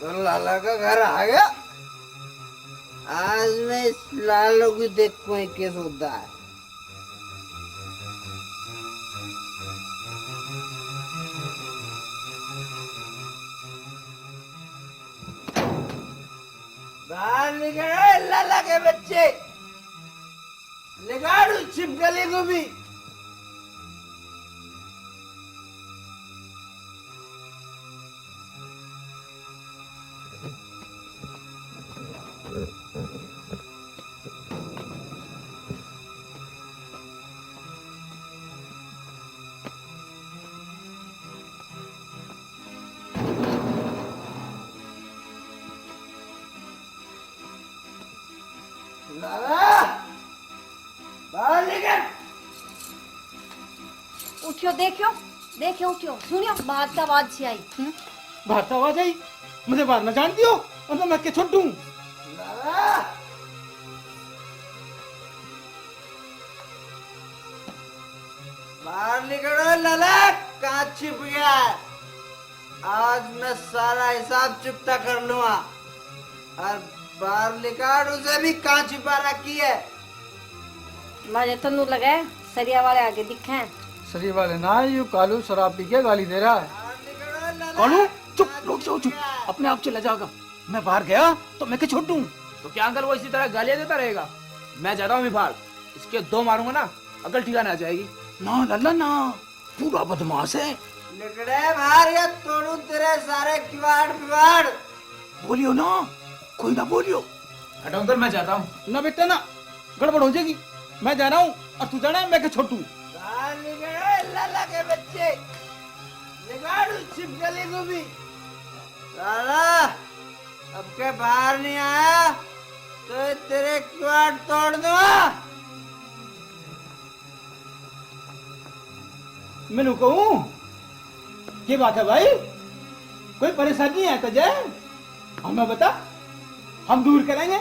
तो लाला का घर आ गया। आज मैं इस लालू की देखो कैसे होता है। बाहर निकलो लाला के बच्चे, निकालो छिपकली को भी। लाला बाहर निकल। उठियो, देखियो देखियो, उठियो, सुनियो बात का आवाज सी आई। बाहर से आवाज आई, मुझे बाहर न जानती हो, वरना मैं के छोड़ दूं। लाला बाहर निकलो लाला, कहाँ छिप गया है? आज मैं सारा हिसाब चुकता कर लूंगा। और बाहर निकाल, उसे भी कहाँ छिपा रखी है? मुझे तो नू लगा सरिया वाले आगे दिखे हैं। सरी वाले ना, यू कालू शराब पी के गाली दे रहा है। बाहर निकलो लाला। कालू चुप, रुक जाओ, चुप, अपने आप चला जाएगा। मैं बाहर गया तो मैं के छोड़ दूं। तो क्या अंकल वो इसी तरह गालियां देता रहेगा? मैं जाता हूँ बाहर, इसके दो मारूंगा ना, अकल ठिकाना आ जाएगी। ना लल्ला ना, पूरा बदमाश है। निकले बाहर या तोड़ू तेरे सारे किवाड़ पिवाड़। बोलियो ना, कोई ना बोलियो। हटो अंकल, मैं जाता हूँ। ना बेटा ना, गड़बड़ हो जाएगी। मैं जा रहा हूँ और तू जाना है, मैं के छोड़ दूं। बाहर निकलो लाला के बच्चे, निकालो छिपकली को भी। लाला अब के बाहर नहीं आया तो तेरे किवाड़ तोड़ दूंगा। मैंने कहूँ क्या बात है भाई, कोई परेशानी है तुझे? हमें बता, हम दूर करेंगे।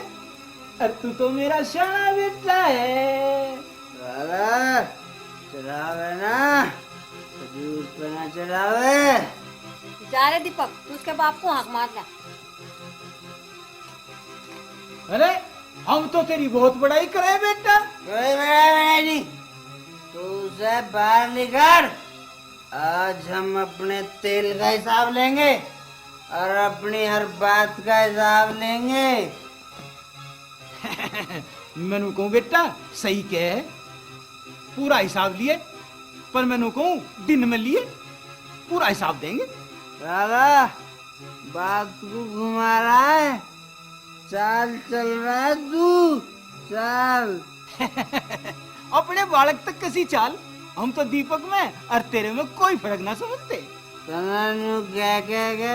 अरे तू तो मेरा शाना बेटा है। लाला चलावे ना, दूर पे ना चलावे। जा रे दीपक, तू उसके बाप को हाक मार ले। अरे हम तो तेरी बहुत बड़ाई करे बेटा। कोई बड़ा नहीं, तू उसे बाहर निकाल। आज हम अपने तेल का हिसाब लेंगे और अपनी हर बात का हिसाब लेंगे। मैनू कहूँ बेटा सही कहे, पूरा हिसाब लिए, पर मैनू कहूँ दिन में लिए पूरा हिसाब देंगे। लाला बात को घुमा रहा है, चाल चल रहा है तू, चाल। अपने बालक तक कैसी चाल, हम तो दीपक में और तेरे में कोई फर्क ना समझते। तनु क्या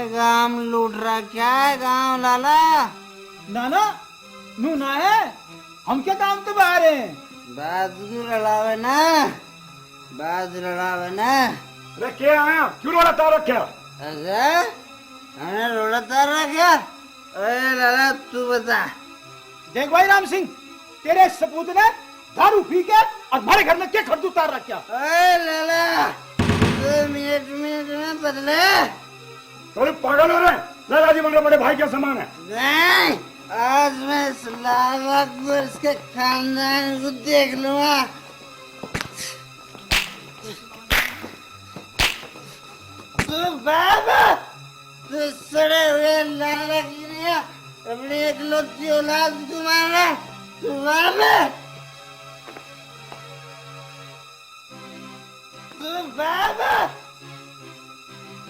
काम लूट रहा, क्या है काम लाला? नाना नू ना है, हम क्या काम तो बाहर हैं। बात क्यों लड़ावे ना, बात लड़ावे ना। अरे क्या आया, क्यों रोड़ा तार रखा? अच्छा हमने रोड़ा तार रखा? अरे लाला तू बता। देख भाई राम सिंह, तेरे सपूत ने दारू पी के और हमारे घर में क्या खर्च उतार रखा? अरे लाला मिनट मिनट में बदले। अरे पागल हो रहे, लाला जी मेरे बड़े भाई का समान है। नहीं, आज मैं इस लाला को इसके खानदान को देख लूंगा। तू बाबा, तू सड़े हुए लाला की नहीं, अपनी इकलौती औलाद को मार रहा। तू बाबा, तू बाबा,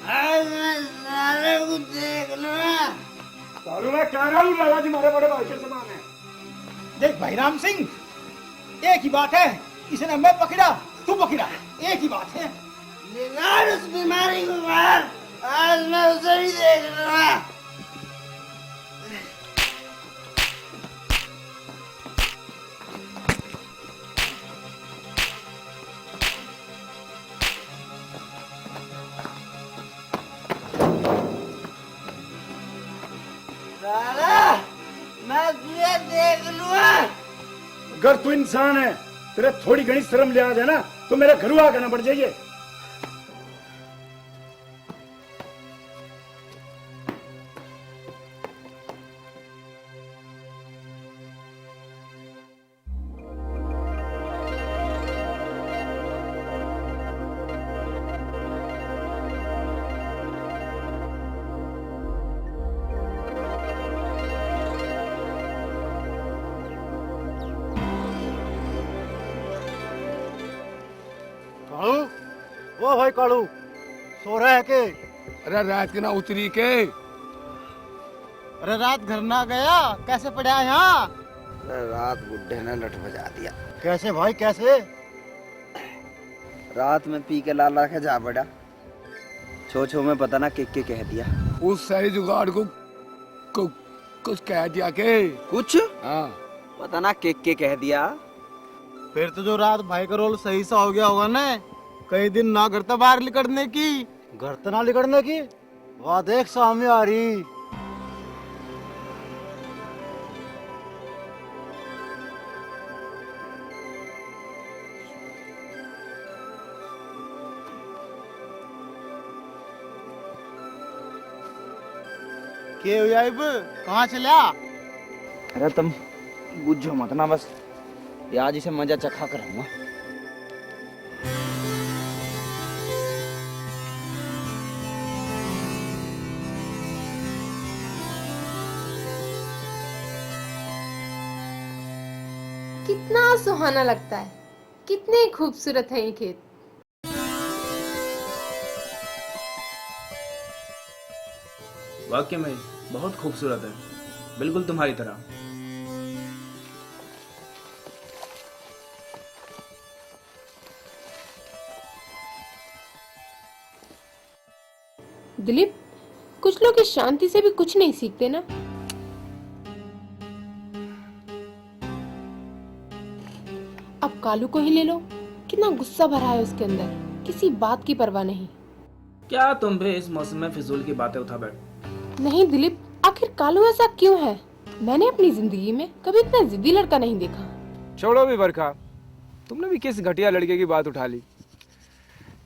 आज मैं लाला को देख लूंगा। चालू मैं कह रहा हूँ लाला जी मेरे बड़े भाई के समान है। देख भाई राम सिंह, एक ही बात है, इसने मैं पकड़ा तू पकड़ा, एक ही बात है। निकाल उस बीमारी को बाहर। तू इंसान है, तेरे थोड़ी घनी शर्म लिहाज है ना, तो मेरे घर आकर ना बढ़ जाइए। कालू, ओ भाई कालू, सो रहा है के? अरे रात के ना उतरी के। अरे रात घर ना गया, कैसे पड़ा यहाँ? रात बुड्ढे ने लठ बजा दिया। कैसे भाई कैसे? रात में पी के लाला के जा पड़ा। छो छो में पता ना के कह दिया। उस सही जुगाड़ को कुछ कह दिया के। कुछ हाँ पता ना के कह दिया। फिर तो जो रात भाई का रोल सही सा हो गया होगा ना, कई दिन ना घर तो बाहर निकलने की, घर तो ना निकलने की। वाह देख सामने आ रही। के हुआ अब? कहाँ चला? अरे तुम बुझो मत ना, बस ये आज इसे मजा चखा कर रहूंगा। कितना सुहाना लगता है, कितने खूबसूरत है ये खेत। वाकई में बहुत खूबसूरत है, बिल्कुल तुम्हारी तरह। दिलीप, कुछ लोग इस शांति से भी कुछ नहीं सीखते ना। अब कालू को ही ले लो, कितना गुस्सा भरा है उसके अंदर, किसी बात की परवाह नहीं। क्या तुम भी इस मौसम में फिजूल की बातें उठा बैठ। नहीं दिलीप, आखिर कालू ऐसा क्यों है? मैंने अपनी जिंदगी में कभी इतना जिद्दी लड़का नहीं देखा। छोड़ो भी बरखा, तुमने भी किस घटिया लड़के की बात उठा ली।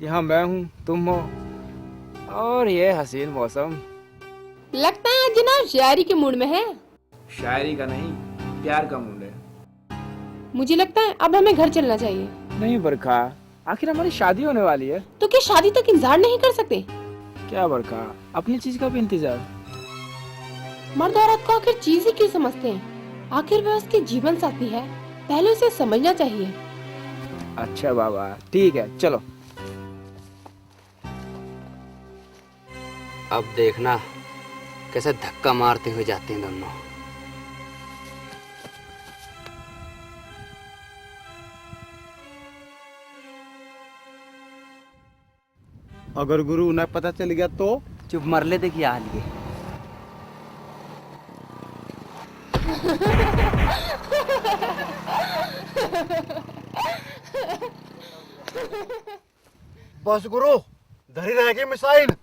यहाँ मैं हूँ, तुम हो, और ये हसीन मौसम। लगता है आज जनाब शायरी के मूड में है। शायरी का नहीं, प्यार का मूड है। मुझे लगता है अब हमें घर चलना चाहिए। नहीं बरखा, आखिर हमारी शादी होने वाली है। तो क्या शादी तक इंतजार नहीं कर सकते? क्या बरखा, अपनी चीज का भी इंतजार। मर्द औरत को आखिर चीज ही क्यों समझते हैं? आखिर वह उसके जीवन साथी है, पहले उसे समझना चाहिए। अच्छा बाबा, ठीक है, चलो। अब देखना कैसे धक्का मारते हुए जाते हैं दोनों। अगर गुरु उन्हें पता चल गया तो? चुप मर ले, देखिए आ लिए। बस गुरु, धरी रहेगी मिसाइल।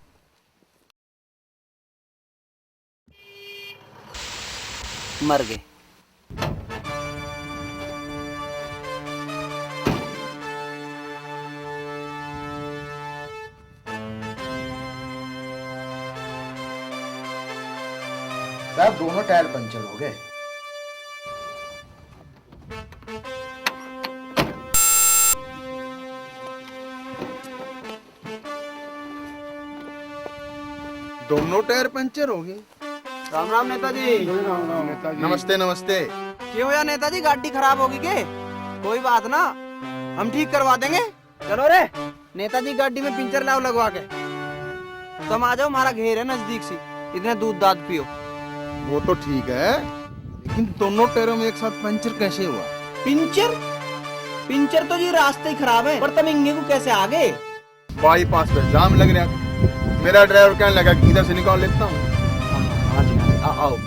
मर गए। साहब दोनों टायर पंचर हो गए। दोनों टायर पंचर हो गए। राम राम नेताजी। नमस्ते नमस्ते। क्यों यार नेताजी, गाड़ी खराब होगी के? कोई बात ना, हम ठीक करवा देंगे। चलो रे नेताजी, गाड़ी में पंचर लाओ लगवा के। तुम आ जाओ, हमारा घेर है नजदीक सी, इतने दूध दाद पियो। वो तो ठीक है, लेकिन दोनों टायरों में एक साथ पंचर कैसे हुआ? पंचर? पंचर तो जी रास्ते ही खराब है, पर तुम इंगे को कैसे आ गए? बाईपास पे जाम लग रहा था, मेरा ड्राइवर कहने लगा कि इधर से निकाल लेता हूँ। हाँ जी, आओ।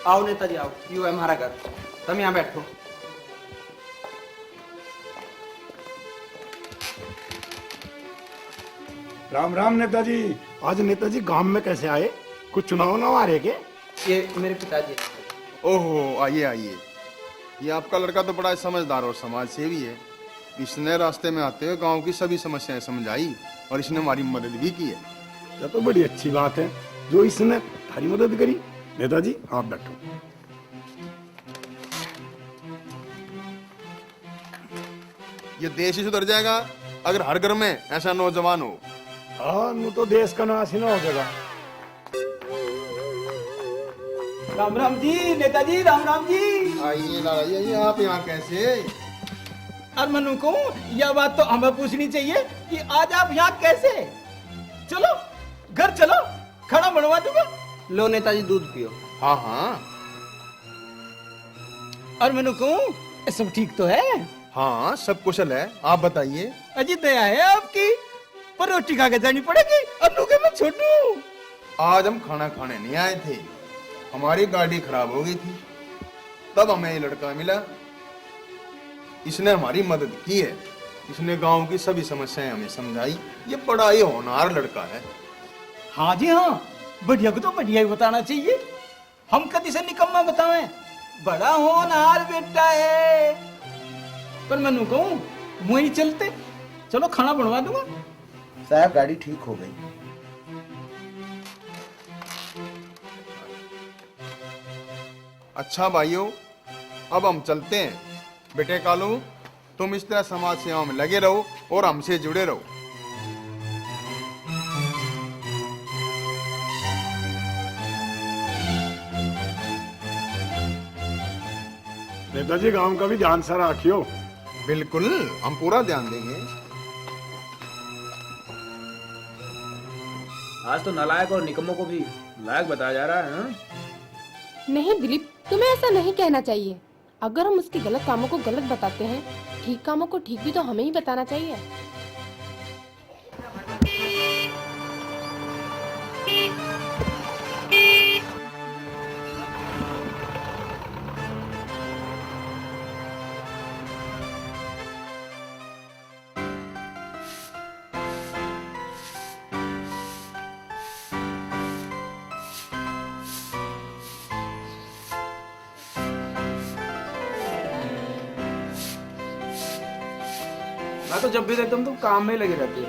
आओ नेताजी आओ, यू है हमारा घर, तुम यहाँ बैठो। राम राम नेताजी। आज नेताजी गांव में कैसे आए? कुछ चुनाव ना आ रहे के? ये मेरे पिताजी। ओहो, आइए आइए। ये आपका लड़का तो बड़ा समझदार और समाज सेवी है। इसने रास्ते में आते हुए गांव की सभी समस्याएं समझाई और इसने हमारी मदद भी की है। यह तो बड़ी अच्छी बात है जो इसने हमारी मदद करी। नेताजी आप बैठो। ये देश ही सुधर जाएगा अगर हर घर में ऐसा नौजवान हो। हाँ, नु तो देश का नाश ही ना हो जाएगा। राम राम जी नेताजी, राम राम जी। आइए लाला जी, आइए। आप यहाँ कैसे? और मनु को यह बात तो हमें पूछनी चाहिए कि आज आप यहाँ कैसे? चलो घर चलो, खाना बनवा दूंगा। लो नेताजी दूध पियो। हाँ हाँ और मनु को सब ठीक तो है? हाँ, सब कुशल है। आप बताइए। अजी दया है आपकी, पर रोटी खा के जानी पड़ेगी। अन्नू के मैं छोटू। आज हम खाना खाने नहीं आए थे, हमारी गाड़ी खराब हो गई थी, तब हमें ये लड़का मिला। इसने हमारी मदद की है। इसने गांव की सभी समस्याएं हमें समझाई। ये बड़ा ही होनहार लड़का है। हाँ जी हाँ, बढ़िया को तो बढ़िया ही बताना चाहिए। हम कभी से निकम्मा बतावें? बड़ा होनहार बेटा है। पर मैं कहूँ वही चलते, चलो खाना बनवा दूंगा। साहब गाड़ी ठीक हो गई। अच्छा भाइयों, अब हम चलते हैं। बेटे कालू, तुम इस तरह समाज सेवा में लगे रहो और हमसे जुड़े रहो। नेताजी गांव का भी ध्यान सारा रखियो। बिल्कुल, हम पूरा ध्यान देंगे। आज तो नालायक और निकम्मों को भी लायक बताया जा रहा है। हाँ? नहीं दिलीप, तुम्हें ऐसा नहीं कहना चाहिए। अगर हम उसके गलत कामों को गलत बताते हैं, ठीक कामों को ठीक भी तो हमें ही बताना चाहिए। मैं तो जब भी देखता हूँ तुम काम में ही लगे रहती हो।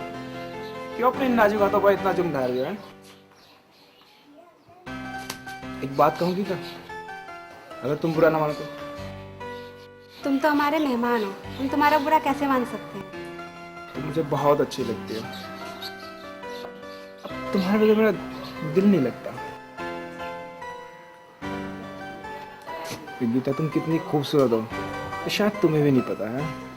क्यों अपने नाजुक हाथों पर इतना जुम ढाल गया है? एक बात कहूँगी क्या, अगर तुम बुरा ना मानो तो? तुम तो हमारे मेहमान हो, हम तुम्हारा बुरा कैसे मान सकते हैं? तुम मुझे बहुत अच्छी लगती हो। अब तुम्हारे बगैर मेरा दिल नहीं लगता। विद्युता, तुम कितनी खूबसूरत हो, शायद तुम्हें भी नहीं पता है।